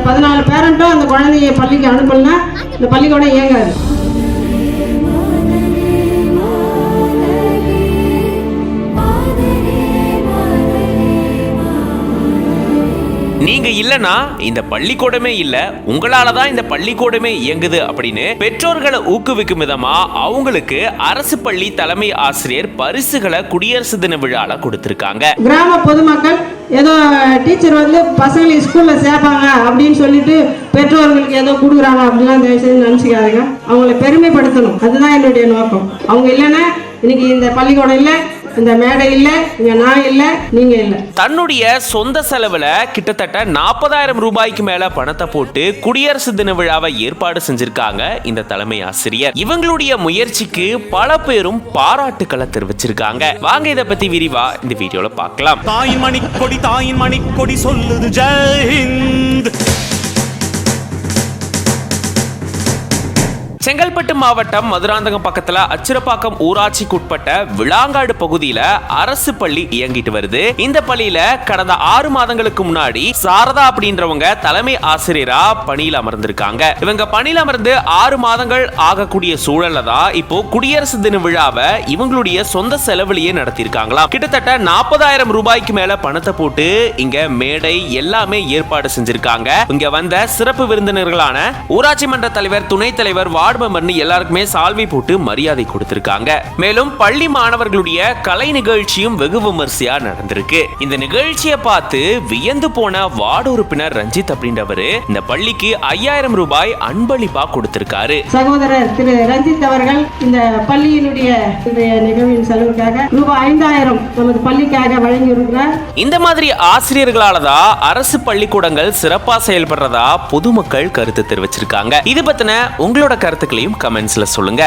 14 பேரண்ட்டும் அந்த குழந்தைய பள்ளிக்கு அனுப்பலனா இந்த பள்ளிக்கூடம் இயங்காது. நீங்க இல்லனா இந்த பள்ளிக்கூடமே இல்ல, உங்களாலதான் இந்த பள்ளிக்கூடமே இயங்குது அப்படின்னு பெற்றோர்களை ஊக்குவிக்கும் விதமா அவங்களுக்கு அரசு பள்ளி தலைமை ஆசிரியர் பரிசுகளை குடியரசு தின விழால கொடுத்திருக்காங்க. கிராம பொதுமக்கள் ஏதோ டீச்சர் வந்து பசங்களை ஸ்கூல்ல சேர்ப்பாங்க அப்படின்னு சொல்லிட்டு பெற்றோர்களுக்கு ஏதோ கொடுக்குறாங்க அப்படிலாம் தயவுசெய்து நினைச்சுக்காதீங்க. அவங்களை பெருமைப்படுத்தணும், அதுதான் என்னுடைய நோக்கம். அவங்க இல்லைன்னா இன்னைக்கு இந்த பள்ளிக்கூடம் இல்லை, இந்த மேடை இல்ல, இங்க நான் இல்ல, நீங்க இல்ல. தன்னுடைய சொந்த செலவுல கிட்டத்தட்ட 40,000 ரூபாய்க்கு மேல பணத்தை போட்டு குடியரசு தின விழாவை ஏற்பாடு செஞ்சிருக்காங்க இந்த தலைமை ஆசிரியர். இவங்களுடைய முயற்சிக்கு பல பேரும் பாராட்டுக்களை தெரிவிச்சிருக்காங்க. வாங்க இதை பத்தி விரிவா இந்த வீடியோல பார்க்கலாம். தாயின் மணிக்கொடி சொல்லுது ஜெய் ஹிந்த். செங்கல்பட்டு மாவட்டம் மதுராந்தகம் பக்கத்துல அச்சிரப்பாக்கம் ஊராட்சிக்கு உட்பட்ட விளாங்காடு பகுதியில அரசு பள்ளி இயங்கிட்டு வருது. இந்த பள்ளியில கடந்த 6 மாதங்களுக்கு முன்னாடி சாரதா அப்படின்றவங்க தலைமை ஆசிரியரா பணியில் அமர்ந்திருக்காங்க. இவங்க பணியில் அமர்ந்து 6 மாதங்கள் ஆகக்கூடிய சூழல்ல தான் இப்போ குடியரசு தின விழாவை இவங்களுடைய சொந்த செலவிலேயே நடத்திருக்காங்களாம். கிட்டத்தட்ட 40,000 ரூபாய்க்கு மேல பணத்தை போட்டு இங்க மேடை எல்லாமே ஏற்பாடு செஞ்சிருக்காங்க. இங்க வந்த சிறப்பு விருந்தினர்களான ஊராட்சி மன்ற தலைவர், துணைத் தலைவர், வார்டு மெம்பர்னு எல்லாருக்குமே சால்வை போட்டு மரியாதை கொடுத்திருக்காங்க. மேலும் பள்ளி மாணவர்களுடைய கலை நிகழ்ச்சியும் வெகு விமர்சையா நடந்திருக்கு. இந்த நிகழ்ச்சியை பார்த்து வியந்து போன வார்டு உறுப்பினர் ரஞ்சித் அப்படின்றவரு இந்த பள்ளிக்கு 5,000 ரூபாய் அன்பளிப்பா கொடுத்திருக்காரு. சகோதரர் திரு ரஞ்சித் அவர்கள் இந்த பள்ளியினுடைய நிகழ்வின் செலவுக்காக ரூபாய் 5,000 நமது பள்ளிக்காக வழங்கி இருக்கிறார். இந்த மாதிரி ஆசிரியர்களாலதான் அரசு பள்ளிக்கூடங்கள் சிறப்பா செயல்படுறதா பொதுமக்கள் கருத்து தெரிவிச்சிருக்காங்க. இது பத்தின உங்களோட கருத்துக்களையும் கமெண்ட்ஸ்ல சொல்லுங்க.